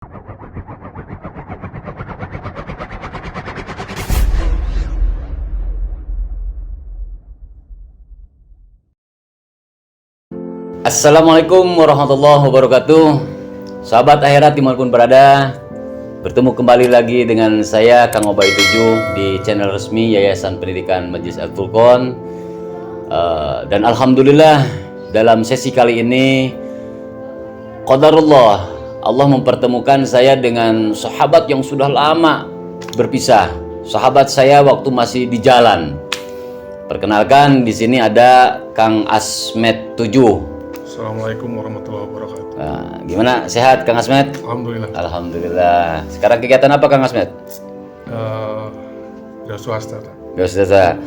Assalamualaikum warahmatullahi wabarakatuh. Sahabat akhirat dimanapun berada, bertemu kembali lagi dengan saya Kang Obay 7 di channel resmi Yayasan Pendidikan Majelis Al-Furqan. Dan alhamdulillah dalam sesi kali ini qadarullah Allah mempertemukan saya dengan sahabat yang sudah lama berpisah. Sahabat saya waktu masih di jalan. Perkenalkan, di sini ada Kang Asmet 7. Assalamualaikum warahmatullahi wabarakatuh. Gimana, sehat Kang Asmet? Alhamdulillah. Alhamdulillah. Sekarang kegiatan apa Kang Asmet? Dari swasta. Gak usah.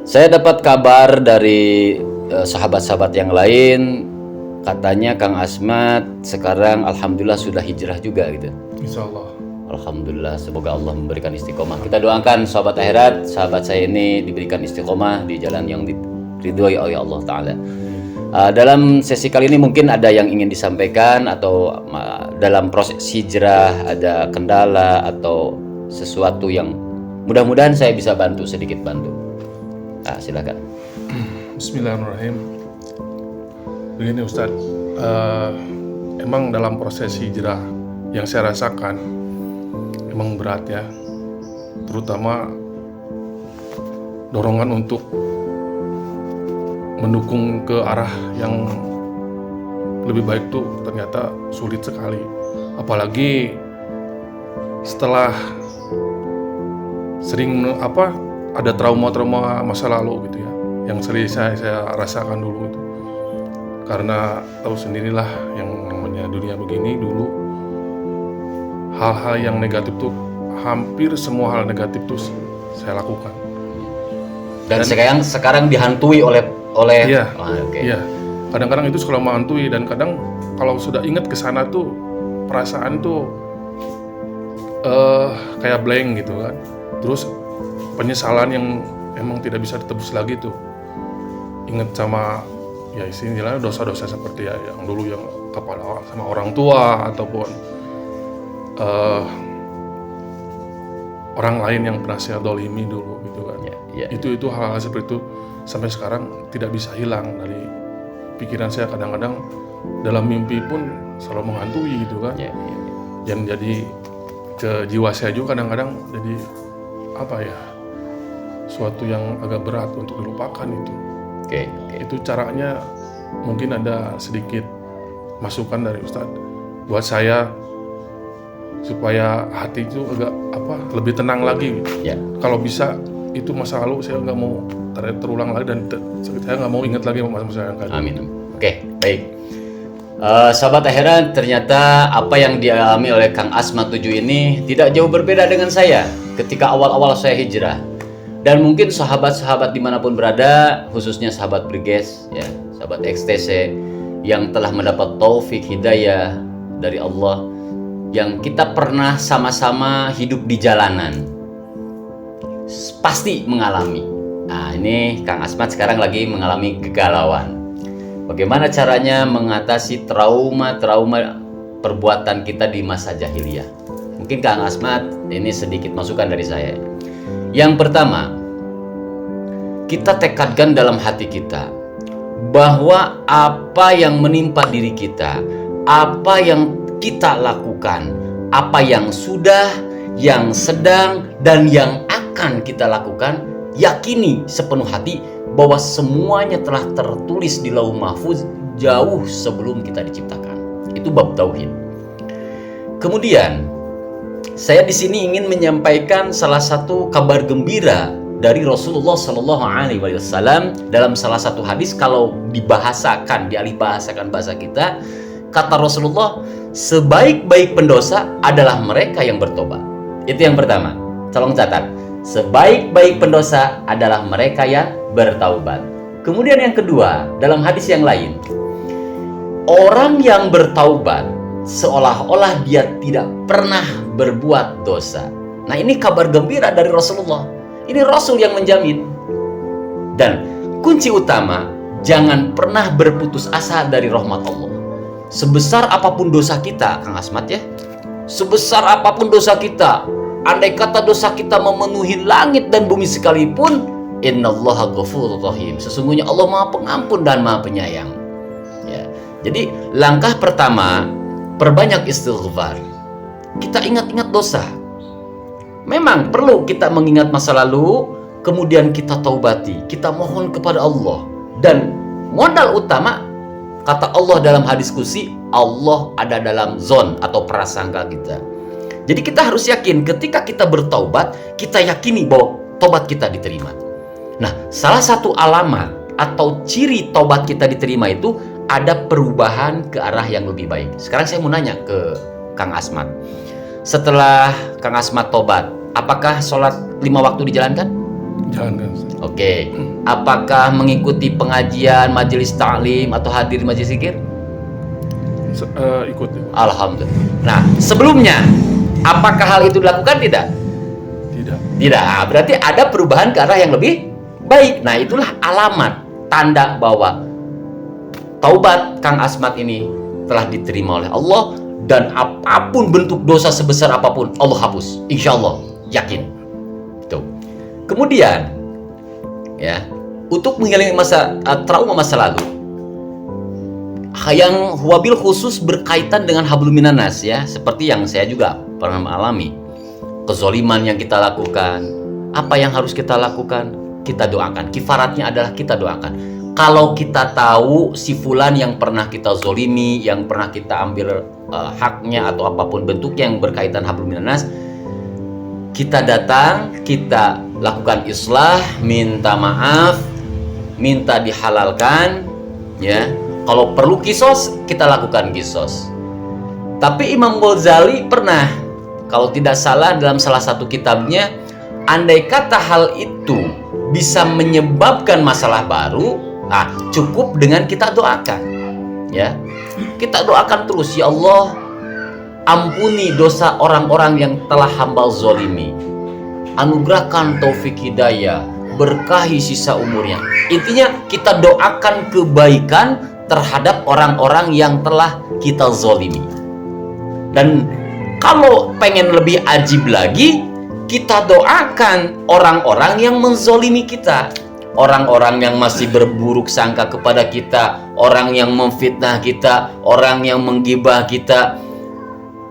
Saya dapat kabar dari sahabat-sahabat yang lain, katanya Kang Asmet sekarang alhamdulillah sudah hijrah juga gitu. Insya Allah. Alhamdulillah, semoga Allah memberikan istiqomah. Kita doakan sahabat akhirat, sahabat saya ini diberikan istiqomah di jalan yang diridhoi oleh Allah Ta'ala. Dalam sesi kali ini mungkin ada yang ingin disampaikan, atau dalam proses hijrah ada kendala atau sesuatu yang mudah-mudahan saya bisa bantu, sedikit bantu. Silakan. Bismillahirrahmanirrahim. Begini Ustadz, emang dalam proses hijrah yang saya rasakan emang berat ya, terutama dorongan untuk mendukung ke arah yang lebih baik tuh ternyata sulit sekali, apalagi setelah sering ada trauma-trauma masa lalu gitu ya, yang sering saya rasakan dulu itu. Karena tahu sendirilah yang namanya dunia begini, dulu hal-hal yang negatif tuh, hampir semua hal negatif tuh saya lakukan. Dan sekarang dihantui oleh iya, okay. Iya. Kadang-kadang itu sekolah menghantui, dan kadang kalau sudah ingat ke sana tuh perasaan tuh kayak blank gitu kan. Terus penyesalan yang emang tidak bisa ditebus lagi tuh. Ingat sama ya istilahnya dosa-dosa seperti ya yang dulu yang kepada sama orang tua ataupun orang lain yang pernah saya dolimi dulu gitu kan. Itu hal-hal seperti itu sampai sekarang tidak bisa hilang dari pikiran saya. Kadang-kadang dalam mimpi pun selalu menghantui gitu kan. Dan jadi ke jiwa saya juga kadang-kadang jadi suatu yang agak berat untuk dilupakan itu. Itu caranya mungkin ada sedikit masukan dari Ustadz buat saya supaya hati itu agak lebih tenang lagi. Kalau bisa itu masa lalu saya nggak mau terulang lagi, dan saya nggak mau ingat lagi masa-masa yang akan. Amin. Baik. Sahabat akhirat, ternyata apa yang dialami oleh Kang Asmet 7 ini tidak jauh berbeda dengan saya ketika awal-awal saya hijrah. Dan mungkin sahabat-sahabat dimanapun berada, khususnya sahabat Briges, ya, sahabat XTC yang telah mendapat taufik hidayah dari Allah, yang kita pernah sama-sama hidup di jalanan, pasti mengalami. Ini Kang Asmet sekarang lagi mengalami kegalauan. Bagaimana caranya mengatasi trauma-trauma perbuatan kita di masa jahiliyah? Mungkin Kang Asmet, ini sedikit masukan dari saya. Yang pertama, kita tekadkan dalam hati kita bahwa apa yang menimpa diri kita, apa yang kita lakukan, apa yang sudah, yang sedang, dan yang akan kita lakukan, yakini sepenuh hati bahwa semuanya telah tertulis di Lauh Mahfuz jauh sebelum kita diciptakan. Itu bab tauhid. Kemudian saya di sini ingin menyampaikan salah satu kabar gembira dari Rasulullah Shallallahu Alaihi Wasallam dalam salah satu hadis. Kalau dialih bahasakan bahasa kita, kata Rasulullah, sebaik-baik pendosa adalah mereka yang bertobat. Itu yang pertama. Tolong catat. Sebaik-baik pendosa adalah mereka yang bertaubat. Kemudian yang kedua, dalam hadis yang lain, orang yang bertaubat seolah-olah dia tidak pernah berbuat dosa. Nah, ini kabar gembira dari Rasulullah. Ini Rasul yang menjamin. Dan kunci utama, jangan pernah berputus asa dari rahmat Allah. Sebesar apapun dosa kita, Kang Asmet ya, sebesar apapun dosa kita, andai kata dosa kita memenuhi langit dan bumi sekalipun, innallaha ghafurur rahim, sesungguhnya Allah Maha Pengampun dan Maha Penyayang. Ya. Jadi langkah pertama, perbanyak istighfar. Kita ingat-ingat dosa. Memang perlu kita mengingat masa lalu, kemudian kita taubati, kita mohon kepada Allah. Dan modal utama, kata Allah dalam hadis qudsi, Allah ada dalam zon atau prasangka kita. Jadi kita harus yakin ketika kita bertaubat, kita yakini bahwa taubat kita diterima. Nah, salah satu alamat atau ciri taubat kita diterima itu ada perubahan ke arah yang lebih baik. Sekarang saya mau nanya ke Kang Asmat. Setelah Kang Asmat tobat, apakah sholat 5 waktu dijalankan? Jalankan. Oke. Apakah mengikuti pengajian, majelis ta'lim atau hadir di majelis zikir? Ikut. Alhamdulillah. Nah, sebelumnya apakah hal itu dilakukan tidak? Tidak. Tidak. Nah, berarti ada perubahan ke arah yang lebih baik. Nah, itulah alamat tanda bahwa taubat Kang Asmat ini telah diterima oleh Allah. Dan apapun bentuk dosa sebesar apapun, Allah hapus. Insya Allah, yakin. Itu. Kemudian, ya, untuk menghilangkan trauma masa lalu, yang wabil khusus berkaitan dengan hablum minan nas, ya, seperti yang saya juga pernah mengalami. Kezoliman yang kita lakukan, apa yang harus kita lakukan, kita doakan. Kifaratnya adalah kita doakan. Kalau kita tahu si fulan yang pernah kita zolimi, yang pernah kita ambil haknya atau apapun bentuknya yang berkaitan hablum minan nas, kita datang, kita lakukan islah, minta maaf, minta dihalalkan, ya. Kalau perlu kisos, kita lakukan kisos. Tapi Imam Ghazali pernah, kalau tidak salah dalam salah satu kitabnya, andai kata hal itu bisa menyebabkan masalah baru, nah, cukup dengan kita doakan, ya. Kita doakan terus, ya Allah, ampuni dosa orang-orang yang telah hamba zolimi, anugerahkan taufik hidayah, berkahi sisa umurnya. Intinya kita doakan kebaikan terhadap orang-orang yang telah kita zolimi. Dan kalau pengen lebih ajib lagi, kita doakan orang-orang yang menzolimi kita, orang-orang yang masih berburuk sangka kepada kita, orang yang memfitnah kita, orang yang menggibah kita.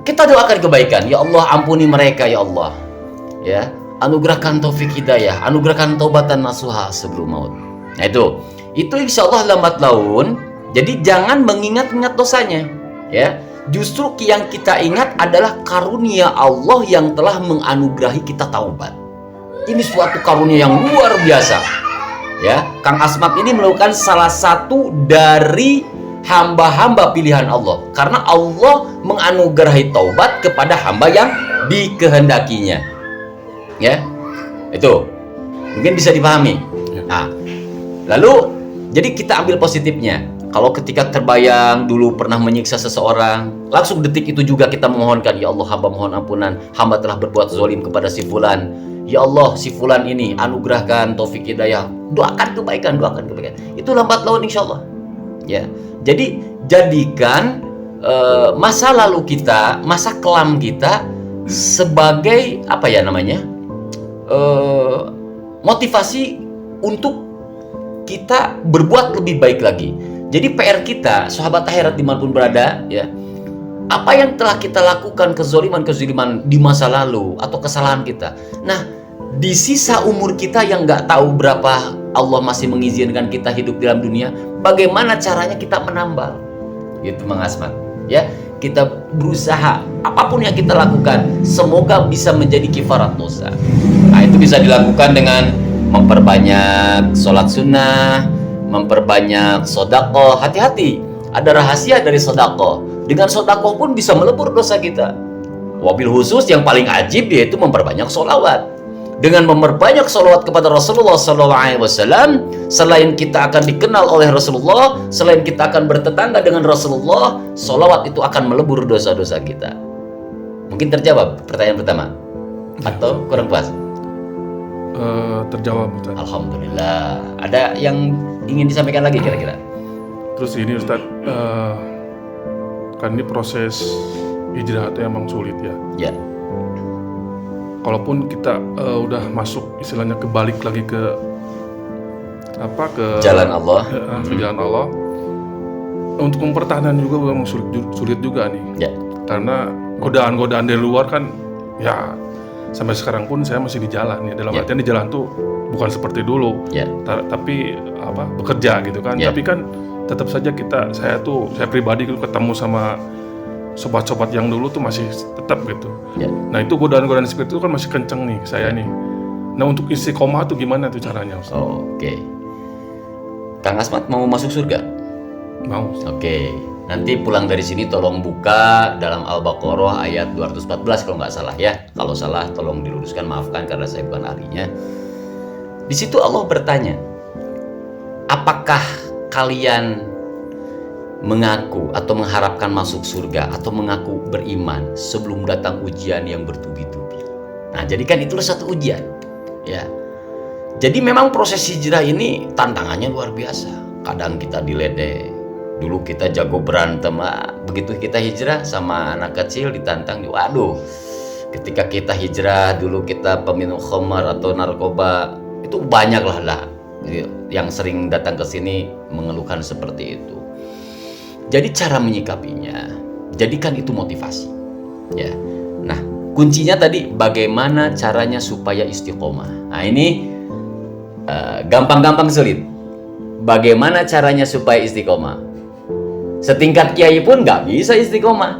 Kita doakan kebaikan. Ya Allah, ampuni mereka, ya Allah. Ya, anugerahkan taufik hidayah, anugerahkan taubatan nasuha sebelum maut. Nah, itu insya Allah lambat laun. Jadi jangan mengingat-ingat dosanya, ya. Justru yang kita ingat adalah karunia Allah yang telah menganugerahi kita taubat. Ini suatu karunia yang luar biasa. Ya, Kang Asmat ini melakukan salah satu dari hamba-hamba pilihan Allah, karena Allah menganugerahi taubat kepada hamba yang dikehendakinya. Ya, itu mungkin bisa dipahami. Nah, lalu jadi kita ambil positifnya. Kalau ketika terbayang dulu pernah menyiksa seseorang, langsung detik itu juga kita memohonkan, ya Allah, hamba mohon ampunan, hamba telah berbuat zalim kepada si fulan. Ya Allah, si fulan ini anugerahkan taufik hidayah, doakan kebaikan. Itu lambat laun insya Allah. Ya, jadi jadikan masa lalu kita, masa kelam kita sebagai apa ya namanya, motivasi untuk kita berbuat lebih baik lagi. Jadi PR kita, sahabat akhirat dimanapun berada, ya, apa yang telah kita lakukan kezoliman di masa lalu atau kesalahan kita. Nah, di sisa umur kita yang nggak tahu berapa Allah masih mengizinkan kita hidup dalam dunia, bagaimana caranya kita menambal? Gitu, Mang Asmat. Ya, kita berusaha apapun yang kita lakukan, semoga bisa menjadi kifarat dosa. Nah, itu bisa dilakukan dengan memperbanyak sholat sunnah, memperbanyak sodako. Hati-hati, ada rahasia dari sodako. Dengan sodako pun bisa melebur dosa kita. Wabil khusus yang paling ajib yaitu memperbanyak sholawat. Dengan memperbanyak sholawat kepada Rasulullah SAW, selain kita akan dikenal oleh Rasulullah, selain kita akan bertetangga dengan Rasulullah, sholawat itu akan melebur dosa-dosa kita. Mungkin terjawab pertanyaan pertama, atau kurang puas? Terjawab, Ustaz. Alhamdulillah. Ada yang ingin disampaikan lagi kira-kira? Terus ini, Ustaz, kan ini proses hijrah itu emang sulit ya. Ya. Kalaupun kita udah masuk istilahnya kebalik lagi ke jalan Allah, ke jalan Allah, untuk mempertahankan juga memang sulit juga nih. Ya. Karena godaan-godaan dari luar kan ya sampai sekarang pun saya masih di jalan ya. Dalam artian di jalan tuh bukan seperti dulu, tapi bekerja gitu kan. Tapi kan tetap saja saya pribadi ketemu sama sobat-sobat yang dulu tuh masih tetap gitu. Nah itu godaan-godaan seperti itu kan masih kenceng nih saya nih. Nah untuk istiqomah tuh gimana tuh caranya, Ustaz? Oke. Kang Asmat mau masuk surga? Mau. Oke. Nanti pulang dari sini tolong buka dalam Al-Baqarah ayat 214 kalau nggak salah ya. Kalau salah tolong diluruskan, maafkan karena saya bukan ahlinya. Di situ Allah bertanya, apakah kalian mengaku atau mengharapkan masuk surga atau mengaku beriman sebelum datang ujian yang bertubi-tubi? Nah, jadi kan itulah satu ujian, ya. Jadi memang proses hijrah ini tantangannya luar biasa. Kadang kita diledek. Dulu kita jago berantem, begitu kita hijrah sama anak kecil ditantang, waduh. Ketika kita hijrah dulu kita peminum khamar atau narkoba, itu banyak lah yang sering datang ke sini mengeluhkan seperti itu. Jadi cara menyikapinya, jadikan itu motivasi, ya. Nah, kuncinya tadi bagaimana caranya supaya istiqomah. Nah ini gampang-gampang sulit. Bagaimana caranya supaya istiqomah? Setingkat kiai pun nggak bisa istiqomah.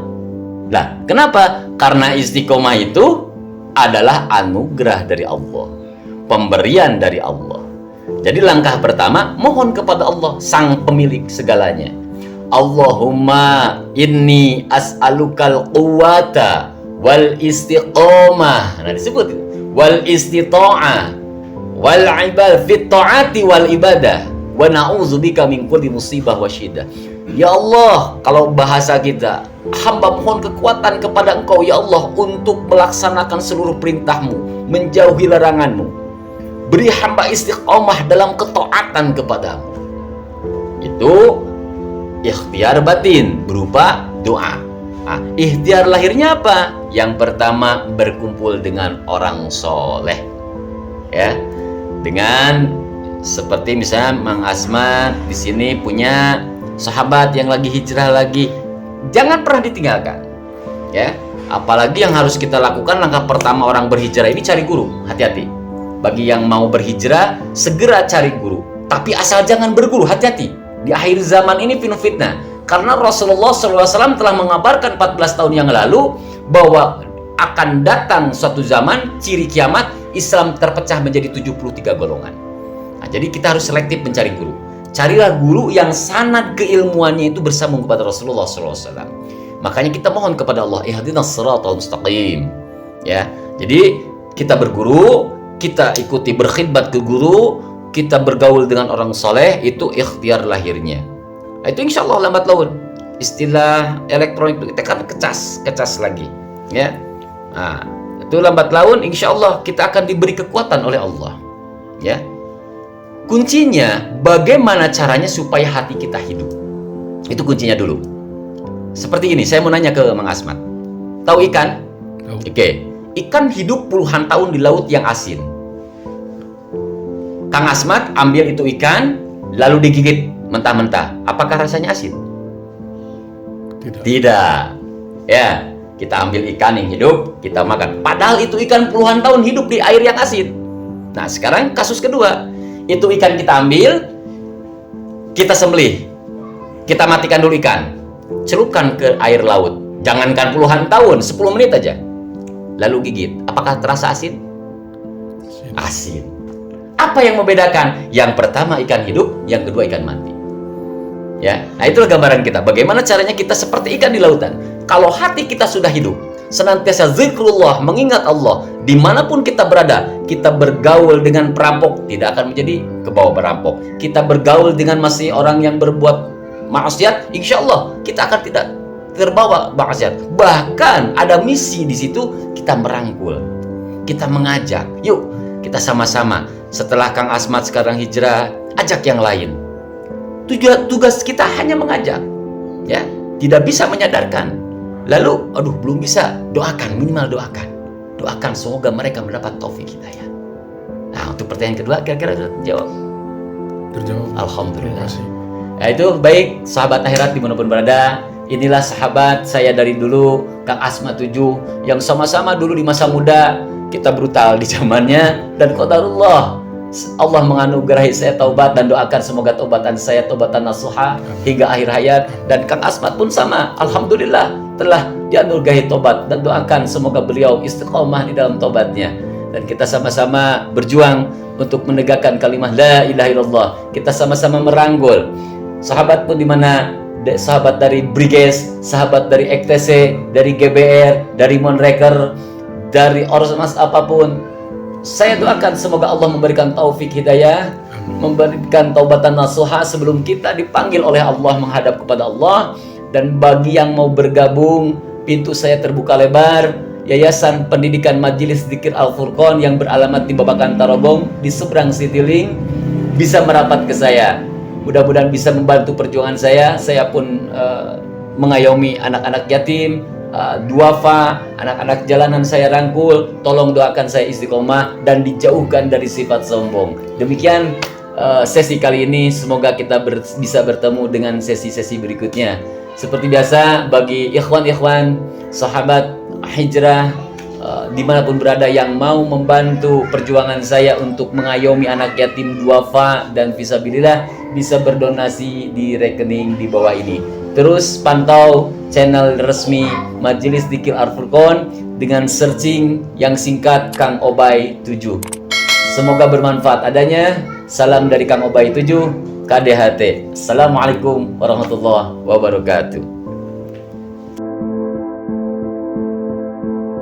Nah, kenapa? Karena istiqomah itu adalah anugerah dari Allah, pemberian dari Allah. Jadi langkah pertama, mohon kepada Allah, sang pemilik segalanya. Allahumma inni as'alukal quwwata wal istiqomah. Nah disebut itu. Wal istita'ah wal ibad fit ta'ati wal ibadah wa na'udzubika min kulli musibah wa syidah. Ya Allah, kalau bahasa kita, hamba mohon kekuatan kepada Engkau ya Allah untuk melaksanakan seluruh perintah-Mu, menjauhi larangan-Mu. Beri hamba istiqomah dalam ketaatan kepadamu. Itu ikhtiar batin berupa doa. Nah, ikhtiar lahirnya apa? Yang pertama, berkumpul dengan orang soleh, ya. Dengan seperti misalnya Mang Asmat di sini punya sahabat yang lagi hijrah lagi, jangan pernah ditinggalkan, ya. Apalagi yang harus kita lakukan langkah pertama orang berhijrah ini cari guru. Hati-hati. Bagi yang mau berhijrah, segera cari guru. Tapi asal jangan berguru, hati-hati. Di akhir zaman ini penuh fitnah. Karena Rasulullah SAW telah mengabarkan 14 tahun yang lalu bahwa akan datang suatu zaman, ciri kiamat, Islam terpecah menjadi 73 golongan. Nah, jadi kita harus selektif mencari guru. Carilah guru yang sanad keilmuannya itu bersambung kepada Rasulullah SAW. Makanya kita mohon kepada Allah, ihdinas siratal mustaqim. Ya, jadi kita berguru, kita ikuti berkhidmat ke guru, kita bergaul dengan orang soleh, itu ikhtiar lahirnya. Nah, itu insya Allah lambat laun. Istilah elektronik itu kita kan kecas lagi, ya. Nah, itu lambat laun insya Allah kita akan diberi kekuatan oleh Allah, ya. Kuncinya bagaimana caranya supaya hati kita hidup. Itu kuncinya dulu. Seperti ini, saya mau nanya ke Mang Asmat. Tahu ikan? Oke. Ikan hidup puluhan tahun di laut yang asin. Kang Asmat ambil itu ikan, lalu digigit mentah-mentah. Apakah rasanya asin? Tidak. Ya, kita ambil ikan yang hidup, kita makan. Padahal itu ikan puluhan tahun hidup di air yang asin. Nah, sekarang kasus kedua. Itu ikan kita ambil, kita sembelih, kita matikan dulu ikan, celupkan ke air laut. Jangankan puluhan tahun, 10 menit aja. Lalu gigit. Apakah terasa asin? Asin. Apa yang membedakan? Yang pertama ikan hidup, yang kedua ikan mati. Ya, nah itulah gambaran kita. Bagaimana caranya kita seperti ikan di lautan. Kalau hati kita sudah hidup, senantiasa zikrullah, mengingat Allah, dimanapun kita berada, kita bergaul dengan perampok, tidak akan menjadi kebawa perampok. Kita bergaul dengan masih orang yang berbuat maksiat, insya Allah kita akan tidak terbawa maksiat. Bahkan ada misi di situ, kita merangkul, kita mengajak. Yuk, kita sama-sama. Setelah Kang Asmat sekarang hijrah, ajak yang lain. Tugas kita hanya mengajak, ya, tidak bisa menyadarkan. Lalu, aduh belum bisa, doakan, minimal doakan. Doakan semoga mereka mendapat taufik hidayah. Nah, untuk pertanyaan kedua, kira-kira jawab. Terjawab. Alhamdulillah. Terima kasih. Nah, itu baik sahabat akhirat dimanapun berada. Inilah sahabat saya dari dulu, Kang Asma 7, yang sama-sama dulu di masa muda kita brutal di zamannya, dan qadarullah Allah menganugerahi saya taubat, dan doakan semoga taubatan saya taubatan nasuha hingga akhir hayat. Dan Kang Asmat pun sama, alhamdulillah telah dianugerahi taubat, dan doakan semoga beliau istiqomah di dalam taubatnya. Dan kita sama-sama berjuang untuk menegakkan kalimat la ilaha illallah. Kita sama-sama merangkul sahabat pun, di mana sahabat dari Briges, sahabat dari EKTC, dari GBR, dari Monreker, dari ormas apapun. Saya doakan semoga Allah memberikan taufik hidayah, memberikan taubatan nasuha sebelum kita dipanggil oleh Allah menghadap kepada Allah. Dan bagi yang mau bergabung, pintu saya terbuka lebar. Yayasan Pendidikan Majelis Dzikir Al-Furqon yang beralamat di Babakan Tarogong di seberang Citylink bisa merapat ke saya. Mudah-mudahan bisa membantu perjuangan saya. Saya pun mengayomi anak-anak yatim, duafa, anak-anak jalanan saya rangkul. Tolong doakan saya istiqomah dan dijauhkan dari sifat sombong. Demikian sesi kali ini. Semoga kita bisa bertemu dengan sesi-sesi berikutnya. Seperti biasa, bagi ikhwan-ikhwan sahabat hijrah dimanapun berada yang mau membantu perjuangan saya untuk mengayomi anak yatim, duafa, dan fisabilillah, bisa berdonasi di rekening di bawah ini. Terus pantau channel resmi Majelis Dzikir Al-Furqon dengan searching yang singkat Kang Obay 7. Semoga bermanfaat adanya. Salam dari Kang Obay 7, KDHT. Assalamualaikum warahmatullahi wabarakatuh.